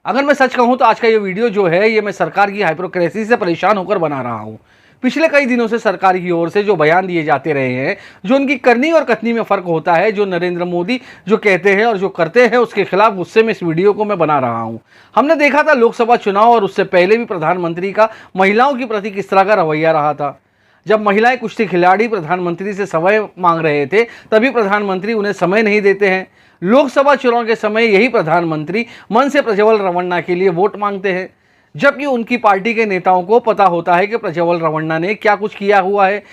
अगर मैं सच कहूं तो आज का ये वीडियो जो है ये मैं सरकार की हाइपोक्रेसी से परेशान होकर बना रहा हूं। पिछले कई दिनों से सरकार की ओर से जो बयान दिए जाते रहे हैं, जो उनकी करनी और कथनी में फर्क होता है, जो नरेंद्र मोदी जो कहते हैं और जो करते हैं, उसके खिलाफ गुस्से में इस वीडियो को मैं बना रहा हूं। हमने देखा था लोकसभा चुनाव और उससे पहले भी प्रधानमंत्री का महिलाओं के प्रति किस तरह का रवैया रहा था। जब महिलाएं कुश्ती खिलाड़ी प्रधानमंत्री से समय मांग रहे थे, तभी प्रधानमंत्री उन्हें समय नहीं देते हैं। लोकसभा चुनाव के समय यही प्रधानमंत्री मन से प्रज्वल रवन्ना के लिए वोट मांगते हैं, जबकि उनकी पार्टी के नेताओं को पता होता है कि प्रज्वल रवन्ना ने क्या कुछ किया हुआ है,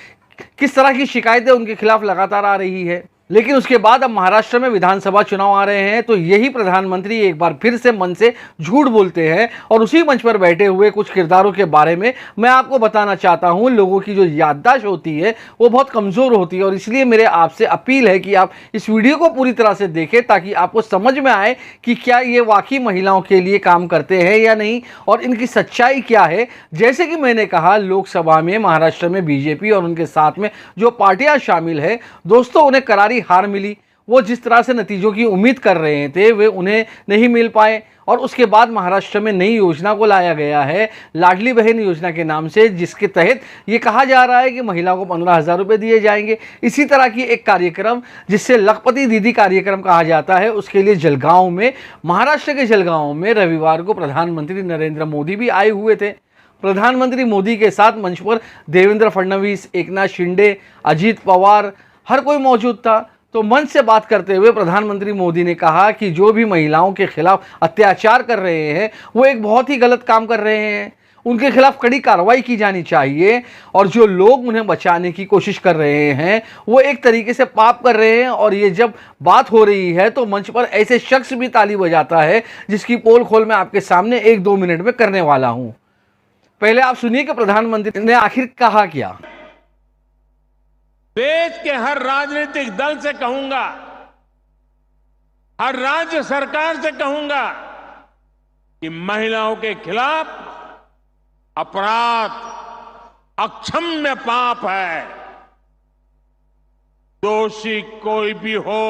किस तरह की शिकायतें उनके खिलाफ लगातार आ रही है। लेकिन उसके बाद अब महाराष्ट्र में विधानसभा चुनाव आ रहे हैं, तो यही प्रधानमंत्री एक बार फिर से मन से झूठ बोलते हैं और उसी मंच पर बैठे हुए कुछ किरदारों के बारे में मैं आपको बताना चाहता हूं। लोगों की जो याददाश्त होती है वो बहुत कमज़ोर होती है और इसलिए मेरे आपसे अपील है कि आप इस वीडियो को पूरी तरह से देखें, ताकि आपको समझ में आए कि क्या ये वाकई महिलाओं के लिए काम करते हैं या नहीं और इनकी सच्चाई क्या है। जैसे कि मैंने कहा, लोकसभा में महाराष्ट्र में बीजेपी और उनके साथ में जो पार्टियां शामिल है, दोस्तों, उन्हें करारी हार मिली। वो जिस तरह से नतीजों की उम्मीद कर रहे थे वे उन्हें नहीं मिल पाए और उसके बाद महाराष्ट्र में नई योजना को लाया गया है, लाडली बहन योजना के नाम से, जिसके तहत ये कहा जा रहा है कि महिलाओं को 15,000 रुपये दिए जाएंगे। इसी तरह की एक कार्यक्रम जिससे लखपति दीदी कार्यक्रम कहा जाता है, उसके लिए जलगांव में, महाराष्ट्र के जलगांव में रविवार को प्रधानमंत्री नरेंद्र मोदी भी आए हुए थे। प्रधानमंत्री मोदी के साथ मंच पर देवेंद्र फडणवीस, एकनाथ शिंदे, अजीत पवार, हर कोई मौजूद था। तो मंच से बात करते हुए प्रधानमंत्री मोदी ने कहा कि जो भी महिलाओं के खिलाफ अत्याचार कर रहे हैं वो एक बहुत ही गलत काम कर रहे हैं, उनके खिलाफ कड़ी कार्रवाई की जानी चाहिए और जो लोग उन्हें बचाने की कोशिश कर रहे हैं वो एक तरीके से पाप कर रहे हैं। और ये जब बात हो रही है तो मंच पर ऐसे शख्स भी ताली बजाता है जिसकी पोल खोल मैं आपके सामने 1-2 मिनट में करने वाला हूँ। पहले आप सुनिए कि प्रधानमंत्री ने आखिर कहा क्या। देश के हर राजनीतिक दल से कहूंगा, हर राज्य सरकार से कहूंगा कि महिलाओं के खिलाफ अपराध अक्षम्य पाप है। दोषी कोई भी हो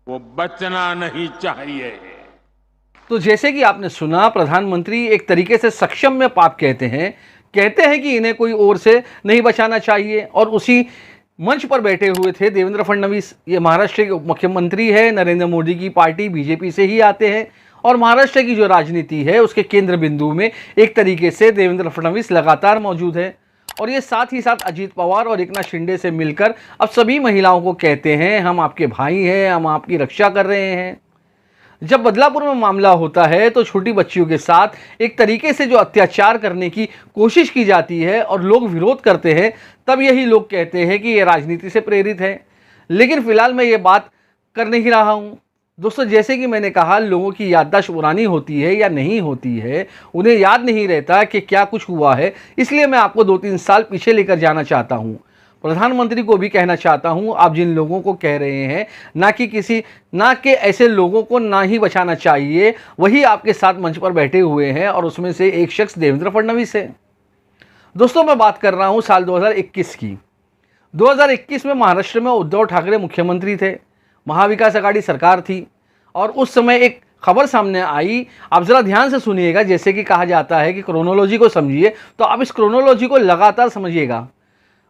वो बचना नहीं चाहिए। तो जैसे कि आपने सुना, प्रधानमंत्री एक तरीके से सक्षम में पाप कहते हैं कि इन्हें कोई और से नहीं बचाना चाहिए। और उसी मंच पर बैठे हुए थे देवेंद्र फडणवीस। ये महाराष्ट्र के उप मुख्यमंत्री है, नरेंद्र मोदी की पार्टी बीजेपी से ही आते हैं और महाराष्ट्र की जो राजनीति है उसके केंद्र बिंदु में एक तरीके से देवेंद्र फडणवीस लगातार मौजूद है। और ये साथ ही साथ अजीत पवार और एकनाथ शिंदे से मिलकर अब सभी महिलाओं को कहते हैं, हम आपके भाई हैं, हम आपकी रक्षा कर रहे हैं। जब बदलापुर में मामला होता है तो छोटी बच्चियों के साथ एक तरीके से जो अत्याचार करने की कोशिश की जाती है और लोग विरोध करते हैं, तब यही लोग कहते हैं कि ये राजनीति से प्रेरित है। लेकिन फिलहाल मैं ये बात कर नहीं रहा हूँ। दोस्तों, जैसे कि मैंने कहा, लोगों की याददाश्त पुरानी होती है या नहीं होती है, उन्हें याद नहीं रहता कि क्या कुछ हुआ है। इसलिए मैं आपको 2-3 साल पीछे लेकर जाना चाहता हूँ। प्रधानमंत्री को भी कहना चाहता हूं, आप जिन लोगों को कह रहे हैं ना कि ऐसे लोगों को ना ही बचाना चाहिए, वही आपके साथ मंच पर बैठे हुए हैं और उसमें से एक शख्स देवेंद्र फडणवीस है। दोस्तों, मैं बात कर रहा हूं साल 2021 की। 2021 में महाराष्ट्र में उद्धव ठाकरे मुख्यमंत्री थे, महाविकास आघाड़ी सरकार थी और उस समय एक खबर सामने आई। आप ज़रा ध्यान से सुनिएगा। जैसे कि कहा जाता है कि क्रोनोलॉजी को समझिए, तो आप इस क्रोनोलॉजी को लगातार समझिएगा।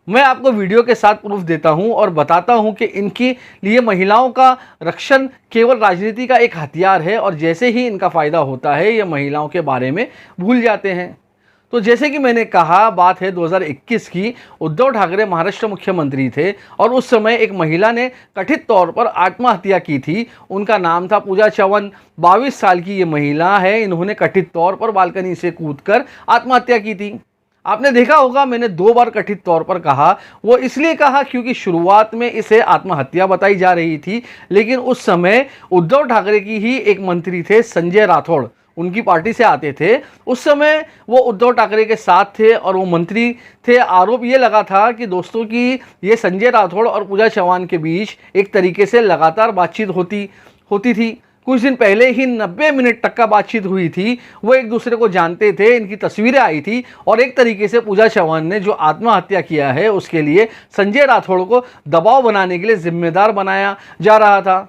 मैं आपको वीडियो के साथ प्रूफ देता हूं और बताता हूं कि इनके लिए महिलाओं का रक्षण केवल राजनीति का एक हथियार है और जैसे ही इनका फ़ायदा होता है ये महिलाओं के बारे में भूल जाते हैं। तो जैसे कि मैंने कहा, बात है 2021 की। उद्धव ठाकरे महाराष्ट्र मुख्यमंत्री थे और उस समय एक महिला ने कथित तौर पर आत्महत्या की थी। उनका नाम था पूजा चव्हाण। 22 साल की ये महिला है। इन्होंने कथित तौर पर बालकनी से कूदकर आत्महत्या की थी। आपने देखा होगा, मैंने 2 बार कथित तौर पर कहा। वो इसलिए कहा क्योंकि शुरुआत में इसे आत्महत्या बताई जा रही थी, लेकिन उस समय उद्धव ठाकरे की ही एक मंत्री थे, संजय राठौड़, उनकी पार्टी से आते थे। उस समय वो उद्धव ठाकरे के साथ थे और वो मंत्री थे। आरोप ये लगा था कि दोस्तों की ये संजय राठौड़ और पूजा चव्हाण के बीच एक तरीके से लगातार बातचीत होती थी। कुछ दिन पहले ही 90 मिनट तक का बातचीत हुई थी। वो एक दूसरे को जानते थे, इनकी तस्वीरें आई थी और एक तरीके से पूजा चव्हाण ने जो आत्महत्या किया है उसके लिए संजय राठौड़ को दबाव बनाने के लिए जिम्मेदार बनाया जा रहा था।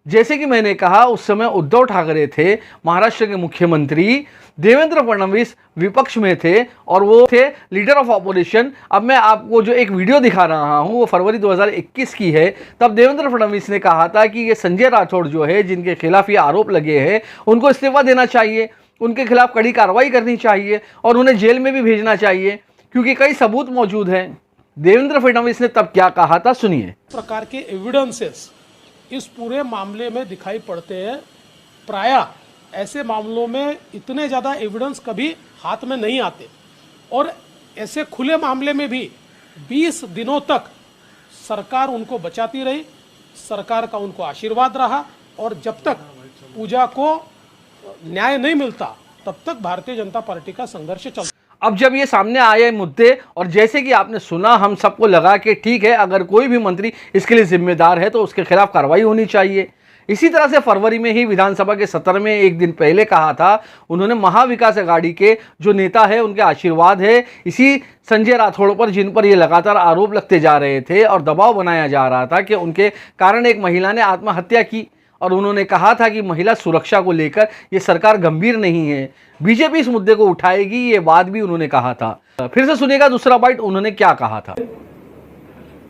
जैसे कि मैंने कहा, उस समय उद्धव ठाकरे थे महाराष्ट्र के मुख्यमंत्री, देवेंद्र फडणवीस विपक्ष में थे और वो थे लीडर ऑफ ऑपोजिशन। अब मैं आपको जो एक वीडियो दिखा रहा हूँ वो फरवरी 2021 की है। तब देवेंद्र फडणवीस ने कहा था कि ये संजय राठौड़ जो है, जिनके खिलाफ ये आरोप लगे हैं, उनको इस्तीफा देना चाहिए, उनके खिलाफ कड़ी कार्रवाई करनी चाहिए और उन्हें जेल में भी भेजना चाहिए क्योंकि कई सबूत मौजूद हैं। देवेंद्र फडणवीस ने तब क्या कहा था, सुनिए। प्रकार के एविडेंसेस इस पूरे मामले में दिखाई पड़ते हैं। प्रायः ऐसे मामलों में इतने ज़्यादा एविडेंस कभी हाथ में नहीं आते और ऐसे खुले मामले में भी 20 दिनों तक सरकार उनको बचाती रही, सरकार का उनको आशीर्वाद रहा और जब तक पूजा को न्याय नहीं मिलता तब तक भारतीय जनता पार्टी का संघर्ष चलता। अब जब ये सामने आए मुद्दे और जैसे कि आपने सुना, हम सबको लगा कि ठीक है, अगर कोई भी मंत्री इसके लिए जिम्मेदार है तो उसके खिलाफ कार्रवाई होनी चाहिए। इसी तरह से फरवरी में ही विधानसभा के सत्र में एक दिन पहले कहा था उन्होंने, महाविकास अघाड़ी के जो नेता है उनके आशीर्वाद है इसी संजय राठौड़ पर, जिन पर ये लगातार आरोप लगते जा रहे थे और दबाव बनाया जा रहा था कि उनके कारण एक महिला ने आत्महत्या की। और उन्होंने कहा था कि महिला सुरक्षा को लेकर ये सरकार गंभीर नहीं है, बीजेपी इस मुद्दे को उठाएगी, ये बात भी उन्होंने कहा था। फिर से सुनिएगा दूसरा बाइट, उन्होंने क्या कहा था।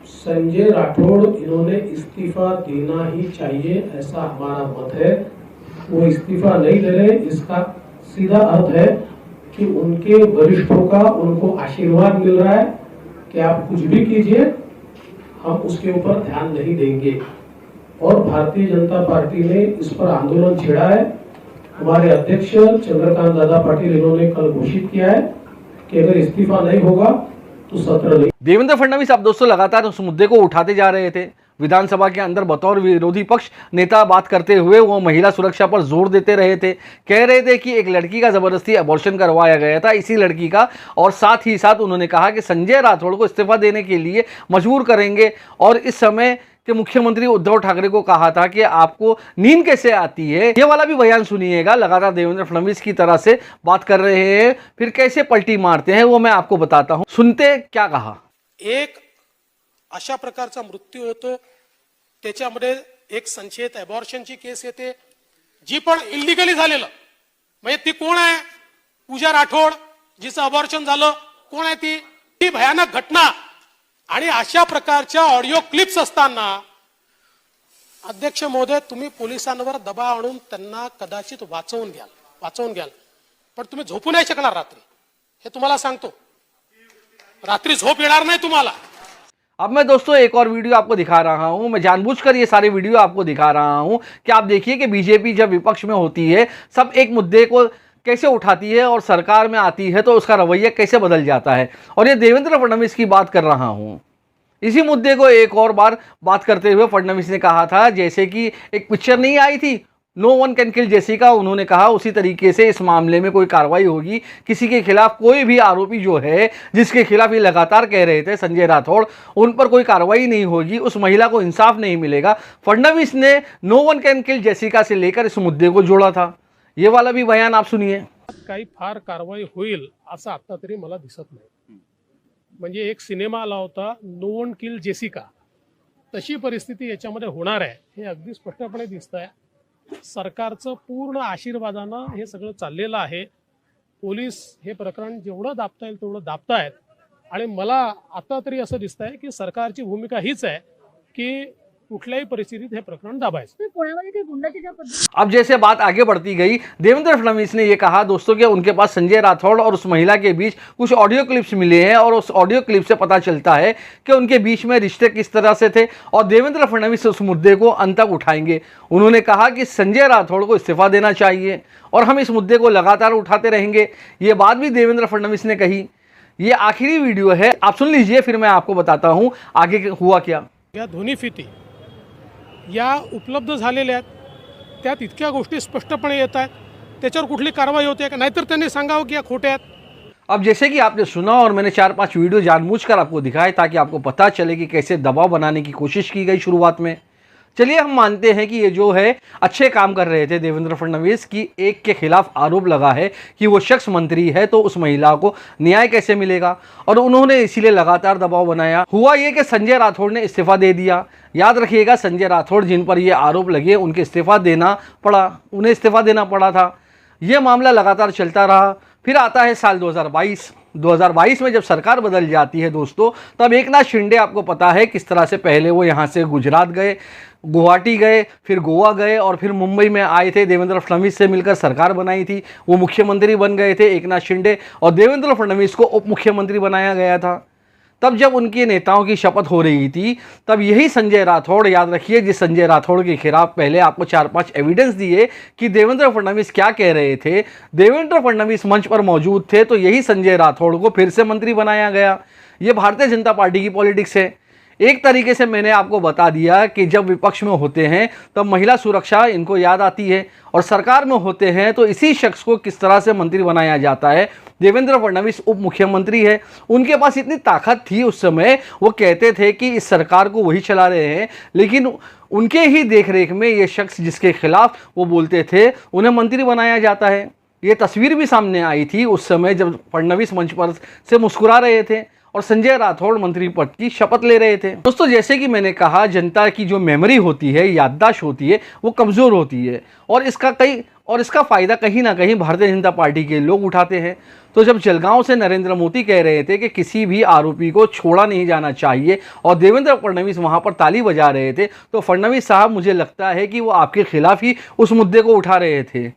संजय राठौड़ इन्होंने इस्तीफा देना ही चाहिए, ऐसा हमारा मत है। वो इस्तीफा नहीं दे रहे, इसका सीधा अर्थ है कि उनके वरिष्ठों का उनको आशीर्वाद मिल रहा है कि आप कुछ भी कीजिए, हम उसके ऊपर ध्यान नहीं देंगे। और भारतीय जनता पार्टी ने इस पर आंदोलन छेड़ा है। हमारे अध्यक्ष चंद्रकांत दादा पाटिल इन्होंने कल घोषित किया है कि अगर इस्तीफा नहीं होगा तो सत्र नहीं। देवेंद्र फडणवीस अब दोस्तों लगातार उस मुद्दे को उठाते जा रहे थे। विधानसभा के अंदर बतौर विरोधी पक्ष नेता बात करते हुए वो महिला सुरक्षा पर जोर देते रहे थे, कह रहे थे कि एक लड़की का जबरदस्ती अबॉर्शन करवाया गया था, इसी लड़की का, और साथ ही साथ उन्होंने कहा कि संजय राठौड़ को इस्तीफा देने के लिए मजबूर करेंगे। और इस समय के मुख्यमंत्री उद्धव ठाकरे को कहा था कि आपको नींद कैसे आती है, ये वाला भी बयान सुनिएगा। लगातार देवेंद्र फडणवीस की तरह से बात कर रहे हैं, फिर कैसे पलटी मारते हैं वो मैं आपको बताता हूं। सुनते क्या कहा। एक अशा प्रकारचा मृत्यू होतो, त्याच्यामध्ये एक संशयित अबॉर्शनची केस येते, जी पण इल्लीगली झालेलं, म्हणजे ती कोण आहे, पूजा राठोड, जिचं अबॉर्शन झालं, कोण आहे ती भयानक घटना। आणि अशा प्रकारच्या ऑडिओ क्लिप्स असताना अध्यक्ष महोदय, तुम्ही पोलिसांवर दबाव आणून त्यांना कदाचित वाचवून घ्याल, पण तुम्ही झोपू नाही शकणार रात्री, हे तुम्हाला सांगतो। रात्री झोप येणार नाही तुम्हाला। अब मैं दोस्तों एक और वीडियो आपको दिखा रहा हूं। मैं जानबूझकर ये सारे वीडियो आपको दिखा रहा हूं कि आप देखिए कि बीजेपी जब विपक्ष में होती है, सब एक मुद्दे को कैसे उठाती है और सरकार में आती है तो उसका रवैया कैसे बदल जाता है। और ये देवेंद्र फडणवीस की बात कर रहा हूं। इसी मुद्दे को एक और बार बात करते हुए फडणवीस ने कहा था, जैसे कि एक पिक्चर नहीं आई थी no one can kill Jessica, उन्होंने कहा उसी तरीके से इस मामले में कोई कार्रवाई होगी। किसी के खिलाफ कोई भी आरोपी जो है, जिसके खिलाफ ये लगातार कह रहे थे संजय राठौड़, उन पर कोई कार्रवाई नहीं होगी, उस महिला को इंसाफ नहीं मिलेगा। फडणवीस ने no one can kill Jessica से लेकर इस मुद्दे को जोड़ा था। ये वाला भी बयान आप सुनिए। काही फार कारवाई होईल असं आता तरी मला दिसत नाही। म्हणजे एक सिनेमा आला होता नो वन किल जेसिका, तशी परिस्थिती याच्यामध्ये होणार आहे हे अगदी स्पष्टपणे दिसतंय। सरकारचं पूर्ण आशीर्वादानं हे सगळं चाललेलं आहे। पोलीस हे प्रकरण जेवढं दाबता येईल तेवढं दाबतायत आणि मला आता तरी असं दिसतंय की सरकारची भूमिका हीच आहे की कुठल्याही परिस्थितीत हे प्रकरण दाबायचं। अब जैसे बात आगे बढ़ती गई, देवेंद्र फडणवीस ने यह कहा दोस्तों कि उनके पास संजय राठौड़ और उस महिला के बीच कुछ ऑडियो क्लिप्स मिले हैं और उस ऑडियो क्लिप से पता चलता है कि उनके बीच में रिश्ते किस तरह से थे और देवेंद्र फडणवीस उस मुद्दे को अंत तक उठाएंगे। उन्होंने कहा कि संजय राठौड़ को इस्तीफा देना चाहिए और हम इस मुद्दे को लगातार उठाते रहेंगे। ये बात भी देवेंद्र फडणवीस ने कही। ये आखिरी वीडियो है, आप सुन लीजिए, फिर मैं आपको बताता हूँ आगे हुआ क्या। या ध्वनी फिती या उपलब्ध झालेल्या आहेत, त्यात इतक्या गोष्टी स्पष्टपणे येत आहेत, त्याच्यावर कुठली कारवाई होते का, नाहीतर त्यांनी सांगावं की या खोटे आहेत। अब जैसे कि आपने सुना और मैंने 4-5 वीडियो जानबूझकर आपको दिखाए ताकि आपको पता चले कि कैसे दबाव बनाने की कोशिश की गई शुरुआत में। चलिए हम मानते हैं कि ये जो है अच्छे काम कर रहे थे देवेंद्र फडणवीस की एक के खिलाफ आरोप लगा है कि वो शख्स मंत्री है, तो उस महिला को न्याय कैसे मिलेगा, और उन्होंने इसीलिए लगातार दबाव बनाया। हुआ ये कि संजय राठौड़ ने इस्तीफा दे दिया। याद रखिएगा, संजय राठौड़ जिन पर ये आरोप लगे उनके इस्तीफा देना पड़ा, उन्हें इस्तीफा देना पड़ा था। ये मामला लगातार चलता रहा। फिर आता है साल 2022 में जब सरकार बदल जाती है दोस्तों, तब एकनाथ शिंदे, आपको पता है किस तरह से पहले वो यहाँ से गुजरात गए, गुवाहाटी गए, फिर गोवा गए और फिर मुंबई में आए थे। देवेंद्र फडणवीस से मिलकर सरकार बनाई थी, वो मुख्यमंत्री बन गए थे एकनाथ शिंदे, और देवेंद्र फडणवीस को उप मुख्यमंत्री बनाया गया था। तब जब उनके नेताओं की शपथ हो रही थी, तब यही संजय राठौड़, याद रखिए, जिस संजय राठौड़ के खिलाफ पहले आपको 4-5 एविडेंस दिए कि देवेंद्र फडणवीस क्या कह रहे थे, देवेंद्र फडणवीस मंच पर मौजूद थे, तो यही संजय राठौड़ को फिर से मंत्री बनाया गया। ये भारतीय जनता पार्टी की पॉलिटिक्स है। एक तरीके से मैंने आपको बता दिया कि जब विपक्ष में होते हैं तब महिला सुरक्षा इनको याद आती है, और सरकार में होते हैं तो इसी शख्स को किस तरह से मंत्री बनाया जाता है। देवेंद्र फडणवीस उप मुख्यमंत्री है, उनके पास इतनी ताकत थी उस समय, वो कहते थे कि इस सरकार को वही चला रहे हैं, लेकिन उनके ही देखरेख में ये शख्स जिसके खिलाफ वो बोलते थे उन्हें मंत्री बनाया जाता है। ये तस्वीर भी सामने आई थी उस समय जब फडणवीस मंच पर से मुस्कुरा रहे थे और संजय राठौड़ मंत्री पद की शपथ ले रहे थे। दोस्तों, जैसे कि मैंने कहा, जनता की जो मेमोरी होती है, याददाश्त होती है, वो कमज़ोर होती है, और इसका फ़ायदा कहीं ना कहीं भारतीय जनता पार्टी के लोग उठाते हैं। तो जब जलगांव से नरेंद्र मोदी कह रहे थे कि किसी भी आरोपी को छोड़ा नहीं जाना चाहिए और देवेंद्र फडणवीस वहाँ पर ताली बजा रहे थे, तो फडणवीस साहब, मुझे लगता है कि वो आपके खिलाफ ही उस मुद्दे को उठा रहे थे।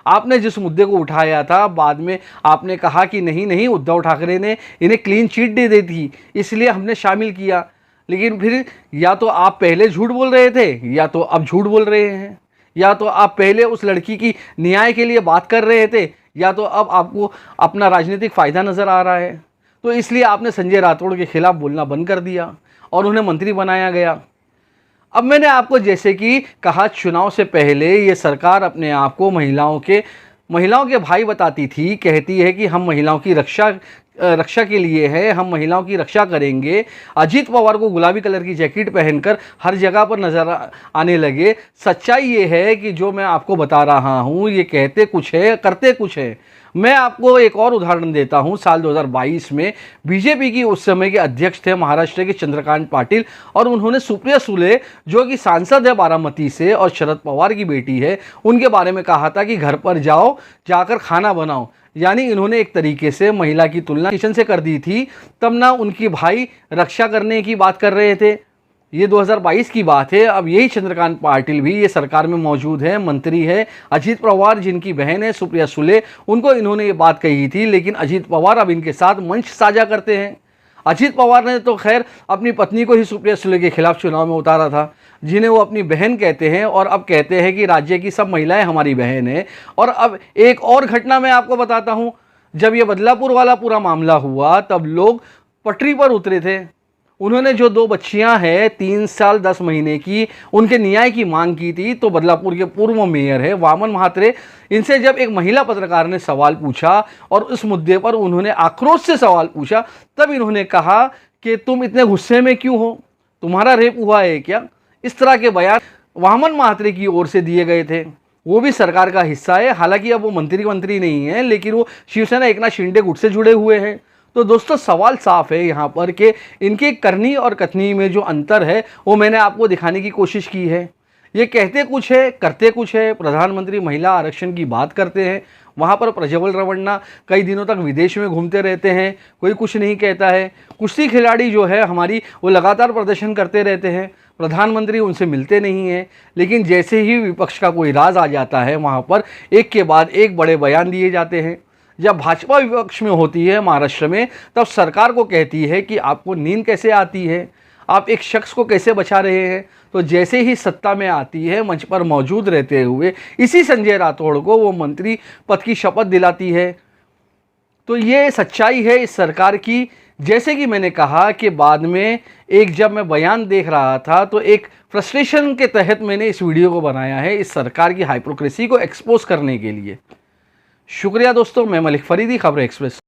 आपने जिस मुद्दे को उठाया था, बाद में आपने कहा कि नहीं, उद्धव ठाकरे ने इन्हें क्लीन चिट दे दी थी, इसलिए हमने शामिल किया। लेकिन फिर या तो आप पहले झूठ बोल रहे थे, या तो अब झूठ बोल रहे हैं, या तो आप पहले उस लड़की की न्याय के लिए बात कर रहे थे, या तो अब आपको अपना राजनीतिक फ़ायदा नज़र आ रहा है। तो इसलिए आपने संजय राठौड़ के खिलाफ बोलना बंद कर दिया और उन्हें मंत्री बनाया गया। अब मैंने आपको जैसे कि कहा, चुनाव से पहले ये सरकार अपने आप को महिलाओं के भाई बताती थी, कहती है कि हम महिलाओं की रक्षा के लिए है, हम महिलाओं की रक्षा करेंगे। अजीत पवार को गुलाबी कलर की जैकेट पहनकर हर जगह पर नजर आने लगे। सच्चाई ये है कि जो मैं आपको बता रहा हूँ, ये कहते कुछ है, करते कुछ है। मैं आपको एक और उदाहरण देता हूं। साल 2022 में बीजेपी की उस समय के अध्यक्ष थे महाराष्ट्र के चंद्रकांत पाटिल, और उन्होंने सुप्रिया सुले, जो कि सांसद है बारामती से और शरद पवार की बेटी है, उनके बारे में कहा था कि घर पर जाओ, जाकर खाना बनाओ। यानी इन्होंने एक तरीके से महिला की तुलना किशन से कर दी थी। तब ना उनकी भाई रक्षा करने की बात कर रहे थे। ये 2022 की बात है। अब यही चंद्रकांत पाटिल भी ये सरकार में मौजूद है, मंत्री है। अजीत पवार, जिनकी बहन है सुप्रिया सुले, उनको इन्होंने ये बात कही थी, लेकिन अजीत पवार अब इनके साथ मंच साझा करते हैं। अजीत पवार ने तो खैर अपनी पत्नी को ही सुप्रिया सुले के खिलाफ चुनाव में उतारा था, जिन्हें वो अपनी बहन कहते हैं, और अब कहते हैं कि राज्य की सब महिलाएं हमारी बहन हैं। और अब एक और घटना मैं आपको बताता हूँ। जब ये बदलापुर वाला पूरा मामला हुआ, तब लोग पटरी पर उतरे थे। उन्होंने जो 2 बच्चियां हैं 3 साल 10 महीने की, उनके न्याय की मांग की थी। तो बदलापुर के पूर्व मेयर है वामन महात्रे, इनसे जब एक महिला पत्रकार ने सवाल पूछा और उस मुद्दे पर उन्होंने आक्रोश से सवाल पूछा, तब इन्होंने कहा कि तुम इतने गुस्से में क्यों हो, तुम्हारा रेप हुआ है क्या? इस तरह के बयान वामन महात्रे की ओर से दिए गए थे। वो भी सरकार का हिस्सा है, हालांकि अब वो मंत्री नहीं है, लेकिन वो शिवसेना एकनाथ शिंदे गुट से जुड़े हुए हैं। तो दोस्तों, सवाल साफ है यहाँ पर कि इनके करनी और कथनी में जो अंतर है वो मैंने आपको दिखाने की कोशिश की है। ये कहते कुछ है, करते कुछ है। प्रधानमंत्री महिला आरक्षण की बात करते हैं, वहाँ पर प्रज्वल रेवन्ना कई दिनों तक विदेश में घूमते रहते हैं, कोई कुछ नहीं कहता है। कुश्ती खिलाड़ी जो है हमारी, वो लगातार प्रदर्शन करते रहते हैं, प्रधानमंत्री उनसे मिलते नहीं हैं। लेकिन जैसे ही विपक्ष का कोई राज आ जाता है, वहाँ पर एक के बाद एक बड़े बयान दिए जाते हैं। जब भाजपा विपक्ष में होती है महाराष्ट्र में, तब सरकार को कहती है कि आपको नींद कैसे आती है, आप एक शख्स को कैसे बचा रहे हैं। तो जैसे ही सत्ता में आती है, मंच पर मौजूद रहते हुए इसी संजय राठौड़ को वो मंत्री पद की शपथ दिलाती है। तो ये सच्चाई है इस सरकार की। जैसे कि मैंने कहा कि बाद में जब मैं बयान देख रहा था, तो एक फ्रस्ट्रेशन के तहत मैंने इस वीडियो को बनाया है, इस सरकार की हाइपोक्रेसी को एक्सपोज करने के लिए। शुक्रिया दोस्तों, मैं मलिक फरीदी, खबर एक्सप्रेस।